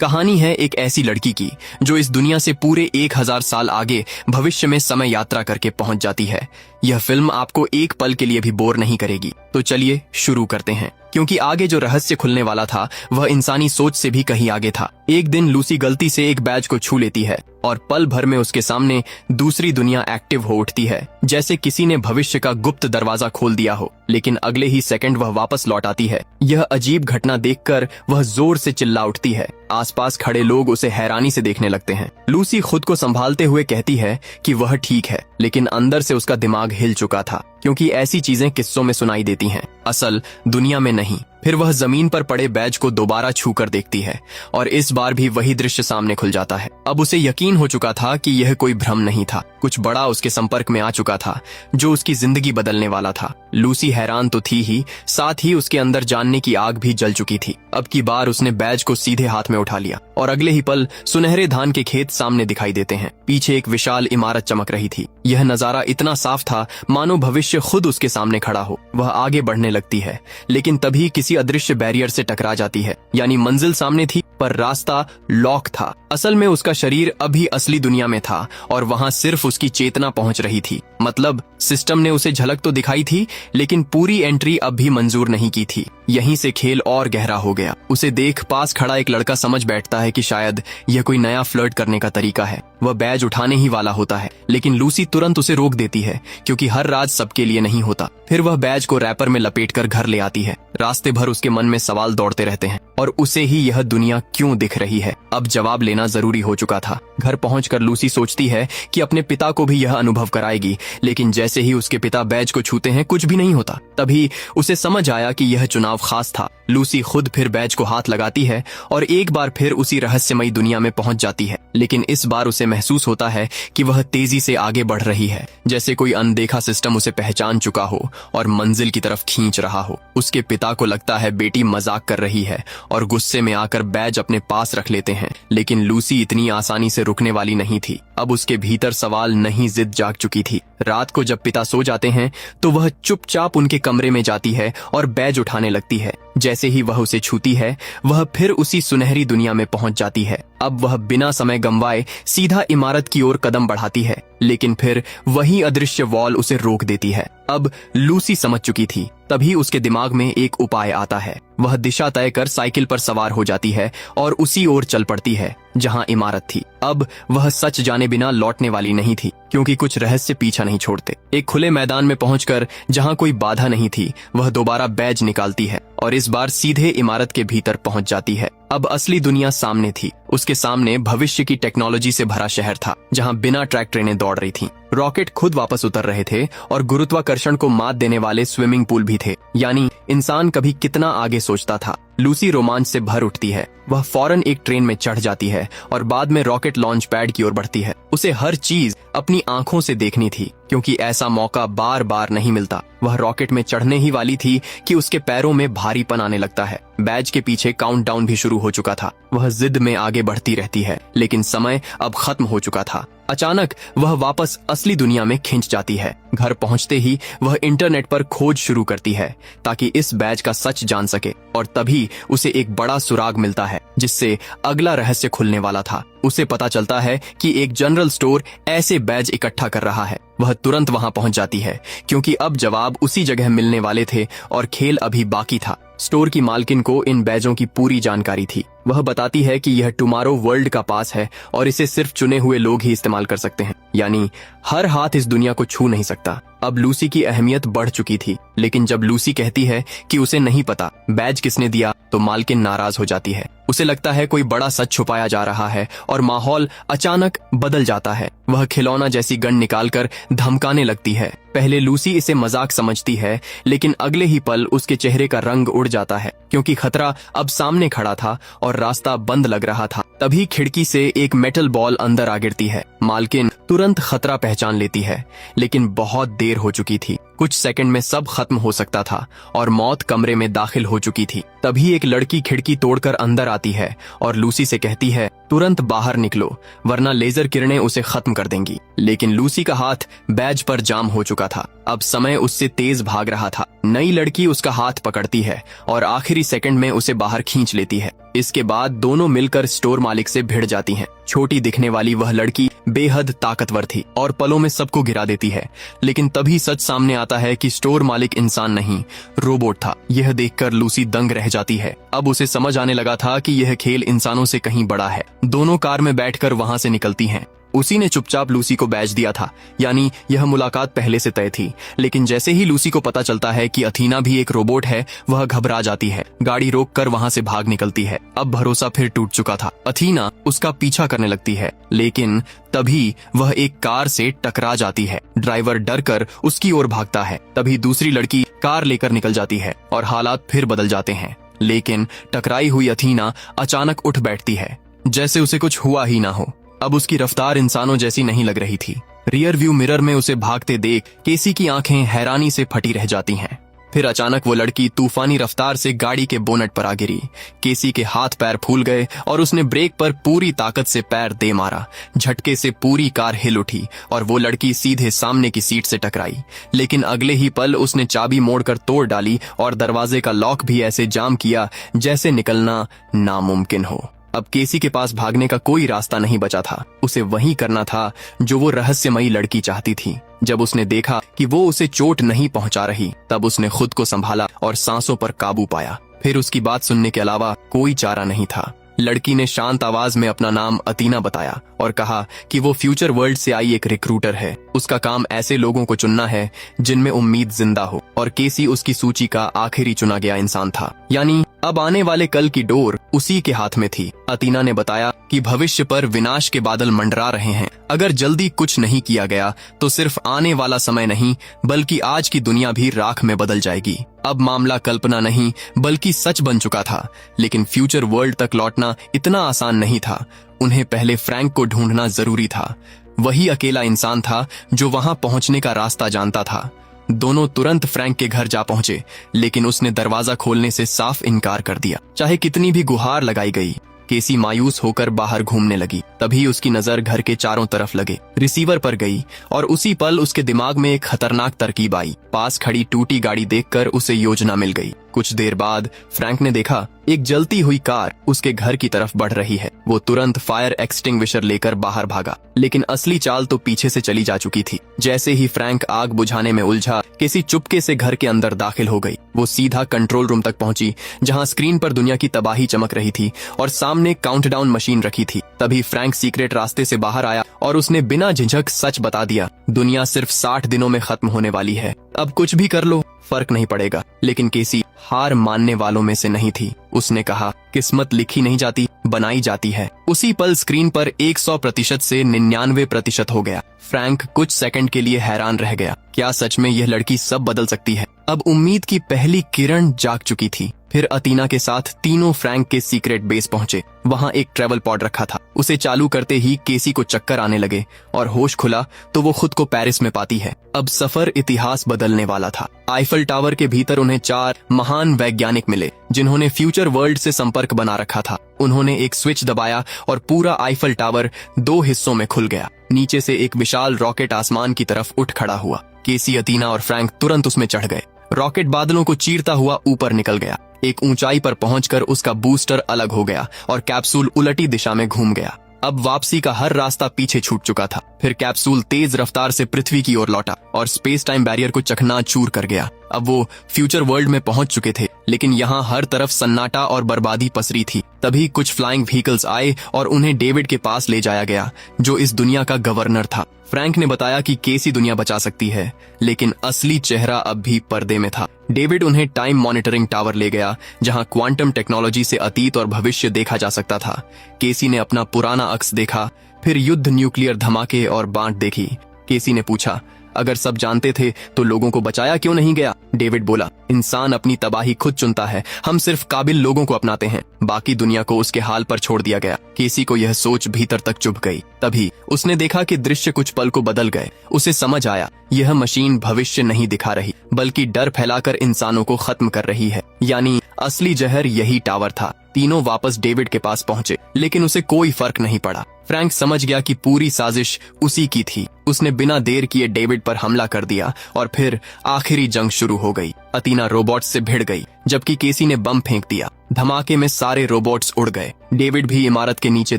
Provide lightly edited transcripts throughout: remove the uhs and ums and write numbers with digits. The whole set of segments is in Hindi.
कहानी है एक ऐसी लड़की की जो इस दुनिया से पूरे 1000 साल आगे भविष्य में समय यात्रा करके पहुंच जाती है। यह फिल्म आपको एक पल के लिए भी बोर नहीं करेगी। तो चलिए शुरू करते हैं, क्योंकि आगे जो रहस्य खुलने वाला था वह इंसानी सोच से भी कहीं आगे था। एक दिन लूसी गलती से एक बैज को छू लेती है और पल भर में उसके सामने दूसरी दुनिया एक्टिव हो उठती है, जैसे किसी ने भविष्य का गुप्त दरवाजा खोल दिया हो। लेकिन अगले ही सेकंड वह वापस लौट आती है। यह अजीब घटना देखकर वह जोर से चिल्ला उठती है। आसपास खड़े लोग उसे हैरानी से देखने लगते हैं। लूसी खुद को संभालते हुए कहती है कि वह ठीक है, लेकिन अंदर से उसका दिमाग हिल चुका था, क्योंकि ऐसी चीजें किस्सों में सुनाई देती हैं, असल दुनिया में नहीं। फिर वह जमीन पर पड़े बैज को दोबारा छूकर देखती है और इस बार भी वही दृश्य सामने खुल जाता है। अब उसे यकीन हो चुका था कि यह कोई भ्रम नहीं था। कुछ बड़ा उसके संपर्क में आ चुका था जो उसकी जिंदगी बदलने वाला था। लूसी हैरान तो थी ही, साथ ही उसके अंदर जानने की आग भी जल चुकी थी। अब की बार उसने बैज को सीधे हाथ में उठा लिया और अगले ही पल सुनहरे धान के खेत सामने दिखाई देते हैं। पीछे एक विशाल इमारत चमक रही थी। यह नजारा इतना साफ था मानो भविष्य खुद उसके सामने खड़ा हो। वह आगे बढ़ने लगती है, लेकिन तभी किसी अदृश्य बैरियर से टकरा जाती है। यानी मंजिल सामने थी पर रास्ता लॉक था। असल में उसका शरीर अभी असली दुनिया में था और वहां सिर्फ उसकी चेतना पहुंच रही थी। मतलब सिस्टम ने उसे झलक तो दिखाई थी, लेकिन पूरी एंट्री अब भी मंजूर नहीं की थी। यहीं से खेल और गहरा हो गया। उसे देख पास खड़ा एक लड़का समझ बैठता है कि शायद यह कोई नया फ्लर्ट करने का तरीका है। वह बैज उठाने ही वाला होता है, लेकिन लूसी तुरंत उसे रोक देती है, क्योंकि हर राज सबके लिए नहीं होता। फिर वह बैज को रैपर में लपेटकर घर ले आती है। रास्ते भर उसके मन में सवाल दौड़ते रहते हैं, और उसे ही यह दुनिया क्यों दिख रही है, अब जवाब लेना जरूरी हो चुका था। घर पहुंचकर लूसी सोचती है कि अपने पिता को भी यह अनुभव कराएगी, लेकिन जैसे ही उसके पिता बैज को छूते हैं कुछ भी नहीं होता। तभी उसे समझ आया कि यह चुनाव खास था। लूसी खुद फिर बैज को हाथ लगाती है और एक बार फिर उसी रहस्यमयी दुनिया में पहुंच जाती है। लेकिन इस बार उसे महसूस होता है कि वह तेजी से आगे बढ़ रही है, जैसे कोई अनदेखा सिस्टम उसे पहचान चुका हो और मंजिल की तरफ खींच रहा हो। उसके पिता को लगता है बेटी मजाक कर रही है और गुस्से में आकर बैज अपने पास रख लेते हैं, लेकिन लूसी इतनी आसानी से रुकने वाली नहीं थी। अब उसके भीतर सवाल नहीं, जिद जाग चुकी थी। रात को जब पिता सो जाते हैं तो वह चुपचाप उनके कमरे में जाती है और बैज उठाने लगती है। जैसे ही वह उसे छूती है वह फिर उसी सुनहरी दुनिया में पहुंच जाती है। अब वह बिना समय गंवाए सीधा इमारत की ओर कदम बढ़ाती है, लेकिन फिर वही अदृश्य वॉल उसे रोक देती है। अब लूसी समझ चुकी थी। तभी उसके दिमाग में एक उपाय आता है। वह दिशा तय कर साइकिल पर सवार हो जाती है और उसी ओर चल पड़ती है जहां इमारत थी। अब वह सच जाने बिना लौटने वाली नहीं थी, क्योंकि कुछ रहस्य पीछा नहीं छोड़ते। एक खुले मैदान में पहुंचकर जहां कोई बाधा नहीं थी, वह दोबारा बैज निकालती है और इस बार सीधे इमारत के भीतर पहुंच जाती है। अब असली दुनिया सामने थी। उसके सामने भविष्य की टेक्नोलॉजी से भरा शहर था, जहां बिना ट्रैक ट्रेनें दौड़ रही थीं। रॉकेट खुद वापस उतर रहे थे और गुरुत्वाकर्षण को मात देने वाले स्विमिंग पूल भी थे। यानी इंसान कभी कितना आगे सोचता था। लूसी रोमांच से भर उठती है। वह फौरन एक ट्रेन में चढ़ जाती है और बाद में रॉकेट लॉन्च पैड की ओर बढ़ती है। उसे हर चीज अपनी आंखों से देखनी थी, क्योंकि ऐसा मौका बार बार नहीं मिलता। वह रॉकेट में चढ़ने ही वाली थी कि उसके पैरों में भारीपन आने लगता है। बैज के पीछे काउंटडाउन भी शुरू हो चुका था। वह जिद में आगे बढ़ती रहती है, लेकिन समय अब खत्म हो चुका था। अचानक वह वापस असली दुनिया में खिंच जाती है। घर पहुंचते ही वह इंटरनेट पर खोज शुरू करती है ताकि इस बैज का सच जान सके, और तभी उसे एक बड़ा सुराग मिलता है जिससे अगला रहस्य खुलने वाला था। उसे पता चलता है कि एक जनरल स्टोर ऐसे बैज इकट्ठा कर रहा है। वह तुरंत वहां पहुंच जाती है, क्योंकि अब जवाब उसी जगह मिलने वाले थे और खेल अभी बाकी था। स्टोर की मालकिन को इन बैजों की पूरी जानकारी थी। वह बताती है कि यह टुमारो वर्ल्ड का पास है और इसे सिर्फ चुने हुए लोग ही इस्तेमाल कर सकते हैं, यानी हर हाथ इस दुनिया को छू नहीं सकता। अब लूसी की अहमियत बढ़ चुकी थी, लेकिन जब लूसी कहती है कि उसे नहीं पता बैज किसने दिया, तो मालकिन नाराज हो जाती है। उसे लगता है कोई बड़ा सच छुपाया जा रहा है और माहौल अचानक बदल जाता है। वह खिलौना जैसी गन निकालकर धमकाने लगती है। पहले लूसी इसे मजाक समझती है, लेकिन अगले ही पल उसके चेहरे का रंग उड़ जाता है, क्योंकि खतरा अब सामने खड़ा था और रास्ता बंद लग रहा था। तभी खिड़की से एक मेटल बॉल अंदर आ गिरती है। मालकिन तुरंत खतरा पहचान लेती है, लेकिन बहुत देर हो चुकी थी। कुछ सेकंड में सब खत्म हो सकता था और मौत कमरे में दाखिल हो चुकी थी। तभी एक लड़की खिड़की तोड़कर अंदर आती है और लूसी से कहती है, तुरंत बाहर निकलो वरना लेजर किरणें उसे खत्म कर देंगी। लेकिन लूसी का हाथ बैज पर जाम हो चुका था। अब समय उससे तेज भाग रहा था। नई लड़की उसका हाथ पकड़ती है और आखिरी सेकंड में उसे बाहर खींच लेती है। इसके बाद दोनों मिलकर स्टोर मालिक से भिड़ जाती हैं। छोटी दिखने वाली वह लड़की बेहद ताकतवर थी और पलों में सबको गिरा देती है। लेकिन तभी सच सामने आता है कि स्टोर मालिक इंसान नहीं, रोबोट था। यह देखकर लूसी दंग रह जाती है। अब उसे समझ आने लगा था कि यह खेल इंसानों से कहीं बड़ा है। दोनों कार में बैठकर वहां से निकलती हैं। उसी ने चुपचाप लूसी को बैज दिया था, यानी यह मुलाकात पहले से तय थी। लेकिन जैसे ही लूसी को पता चलता है कि अथीना भी एक रोबोट है, वह घबरा जाती है। गाड़ी रोककर वहां से भाग निकलती है। अब भरोसा फिर टूट चुका था। अथीना उसका पीछा करने लगती है, लेकिन तभी वह एक कार से टकरा जाती है। ड्राइवर डरकर उसकी ओर भागता है। तभी दूसरी लड़की कार लेकर निकल जाती है और हालात फिर बदल जाते हैं। लेकिन टकराई हुई अथीना अचानक उठ बैठती है, जैसे उसे कुछ हुआ ही ना हो। अब उसकी रफ्तार इंसानों जैसी नहीं लग रही थी। रियर व्यू मिरर में उसे भागते देख केसी की आंखें हैरानी से फटी रह जाती हैं। फिर अचानक वो लड़की तूफानी रफ्तार से गाड़ी के बोनट पर आ गिरी। केसी के हाथ पैर फूल गए और उसने ब्रेक पर पूरी ताकत से पैर दे मारा। झटके से पूरी कार हिल उठी और वो लड़की सीधे सामने की सीट से टकराई। लेकिन अगले ही पल उसने चाबी मोड़कर तोड़ डाली और दरवाजे का लॉक भी ऐसे जाम किया जैसे निकलना नामुमकिन हो। अब केसी के पास भागने का कोई रास्ता नहीं बचा था। उसे वही करना था जो वो रहस्यमयी लड़की चाहती थी। जब उसने देखा कि वो उसे चोट नहीं पहुंचा रही, तब उसने खुद को संभाला और सांसों पर काबू पाया। फिर उसकी बात सुनने के अलावा कोई चारा नहीं था। लड़की ने शांत आवाज में अपना नाम अतीना बताया और कहा कि वो फ्यूचर वर्ल्ड से आई एक रिक्रूटर है। उसका काम ऐसे लोगों को चुनना है जिनमें उम्मीद जिंदा हो, और केसी उसकी सूची का आखिरी चुना गया इंसान था। यानी अब आने वाले कल की डोर उसी के हाथ में थी। अतीना ने बताया कि भविष्य पर विनाश के बादल मंडरा रहे हैं। अगर जल्दी कुछ नहीं किया गया तो सिर्फ आने वाला समय नहीं, बल्कि आज की दुनिया भी राख में बदल जाएगी। अब मामला कल्पना नहीं बल्कि सच बन चुका था। लेकिन फ्यूचर वर्ल्ड तक लौटना इतना आसान नहीं था। उन्हें पहले फ्रैंक को ढूंढना जरूरी था। वही अकेला इंसान था जो वहां पहुंचने का रास्ता जानता था। दोनों तुरंत फ्रैंक के घर जा पहुंचे, लेकिन उसने दरवाजा खोलने से साफ इनकार कर दिया। चाहे कितनी भी गुहार लगाई गई, केसी मायूस होकर बाहर घूमने लगी। तभी उसकी नजर घर के चारों तरफ लगे रिसीवर पर गई और उसी पल उसके दिमाग में एक खतरनाक तरकीब आई। पास खड़ी टूटी गाड़ी देखकर उसे योजना मिल गई। कुछ देर बाद फ्रैंक ने देखा एक जलती हुई कार उसके घर की तरफ बढ़ रही है। वो तुरंत फायर एक्सटिंग्विशर लेकर बाहर भागा, लेकिन असली चाल तो पीछे से चली जा चुकी थी। जैसे ही फ्रैंक आग बुझाने में उलझा, केसी चुपके से घर के अंदर दाखिल हो गई। वो सीधा कंट्रोल रूम तक पहुंची, जहां स्क्रीन पर दुनिया की तबाही चमक रही थी और सामने काउंटडाउन मशीन रखी थी। तभी फ्रैंक सीक्रेट रास्ते से बाहर आया और उसने बिना झिझक सच बता दिया। दुनिया सिर्फ 60 दिनों में खत्म होने वाली है। अब कुछ भी कर लो, फर्क नहीं पड़ेगा। लेकिन केसी हार मानने वालों में से नहीं थी। उसने कहा, किस्मत लिखी नहीं जाती, बनाई जाती है। उसी पल स्क्रीन पर 100% से 99% हो गया। फ्रैंक कुछ सेकंड के लिए हैरान रह गया। क्या सच में यह लड़की सब बदल सकती है? अब उम्मीद की पहली किरण जाग चुकी थी। फिर अतीना के साथ तीनों फ्रैंक के सीक्रेट बेस पहुंचे। वहां एक ट्रेवल पॉड रखा था। उसे चालू करते ही केसी को चक्कर आने लगे और होश खुला तो वो खुद को पेरिस में पाती है। अब सफर इतिहास बदलने वाला था। आईफल टावर के भीतर उन्हें 4 महान वैज्ञानिक मिले जिन्होंने फ्यूचर वर्ल्ड से संपर्क बना रखा था। उन्होंने एक स्विच दबाया और पूरा आईफल टावर 2 हिस्सों में खुल गया। नीचे से एक विशाल रॉकेट आसमान की तरफ उठ खड़ा हुआ। केसी, अतीना और फ्रैंक तुरंत उसमें चढ़ गए। रॉकेट बादलों को चीरता हुआ ऊपर निकल गया। एक ऊंचाई पर पहुंचकर उसका बूस्टर अलग हो गया और कैप्सूल उलटी दिशा में घूम गया। अब वापसी का हर रास्ता पीछे छूट चुका था। फिर कैप्सूल तेज रफ्तार से पृथ्वी की ओर लौटा और स्पेस टाइम बैरियर को चकनाचूर कर गया। अब वो फ्यूचर वर्ल्ड में पहुंच चुके थे, लेकिन यहाँ हर तरफ सन्नाटा और बर्बादी पसरी थी। तभी कुछ फ्लाइंग व्हीकल्स आए और उन्हें डेविड के पास ले जाया गया, जो इस दुनिया का गवर्नर था। फ्रैंक ने बताया कि केसी दुनिया बचा सकती है, लेकिन असली चेहरा अब भी पर्दे में था। डेविड उन्हें टाइम मॉनिटरिंग टावर ले गया, जहां क्वांटम टेक्नोलॉजी से अतीत और भविष्य देखा जा सकता था। केसी ने अपना पुराना अक्स देखा, फिर युद्ध, न्यूक्लियर धमाके और बांट देखी। केसी ने पूछा, अगर सब जानते थे तो लोगों को बचाया क्यों नहीं गया? डेविड बोला, इंसान अपनी तबाही खुद चुनता है। हम सिर्फ काबिल लोगों को अपनाते हैं, बाकी दुनिया को उसके हाल पर छोड़ दिया गया। केसी को यह सोच भीतर तक चुभ गई। तभी उसने देखा कि दृश्य कुछ पल को बदल गए। उसे समझ आया, यह मशीन भविष्य नहीं दिखा रही, बल्कि डर फैलाकर इंसानों को खत्म कर रही है। यानी असली जहर यही टावर था। तीनों वापस डेविड के पास पहुंचे, लेकिन उसे कोई फर्क नहीं पड़ा। फ्रैंक समझ गया कि पूरी साजिश उसी की थी। उसने बिना देर किए डेविड पर हमला कर दिया और फिर आखिरी जंग शुरू हो गई। अतीना रोबोट्स से भिड़ गई, जबकि केसी ने बम फेंक दिया। धमाके में सारे रोबोट्स उड़ गए। डेविड भी इमारत के नीचे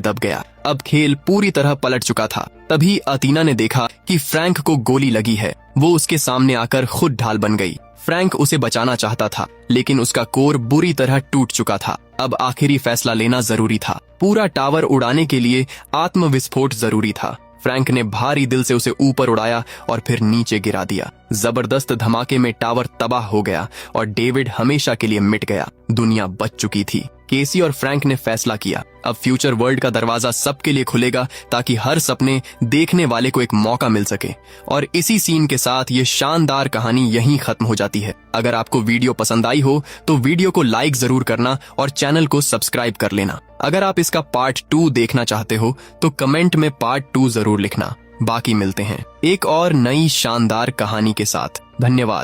दब गया। अब खेल पूरी तरह पलट चुका था। तभी अतीना ने देखा कि फ्रैंक को गोली लगी है। वो उसके सामने आकर खुद ढाल बन गई। फ्रैंक उसे बचाना चाहता था, लेकिन उसका कोर बुरी तरह टूट चुका था। अब आखिरी फैसला लेना जरूरी था। पूरा टावर उड़ाने के लिए आत्मविस्फोट जरूरी था। फ्रैंक ने भारी दिल से उसे ऊपर उड़ाया और फिर नीचे गिरा दिया। जबरदस्त धमाके में टावर तबाह हो गया और डेविड हमेशा के लिए मिट गया। दुनिया बच चुकी थी। केसी और फ्रैंक ने फैसला किया, अब फ्यूचर वर्ल्ड का दरवाजा सबके लिए खुलेगा, ताकि हर सपने देखने वाले को एक मौका मिल सके। और इसी सीन के साथ ये शानदार कहानी यहीं खत्म हो जाती है। अगर आपको वीडियो पसंद आई हो तो वीडियो को लाइक जरूर करना और चैनल को सब्सक्राइब कर लेना। अगर आप इसका पार्ट 2 देखना चाहते हो तो कमेंट में पार्ट 2 जरूर लिखना। बाकी मिलते हैं एक और नई शानदार कहानी के साथ। धन्यवाद।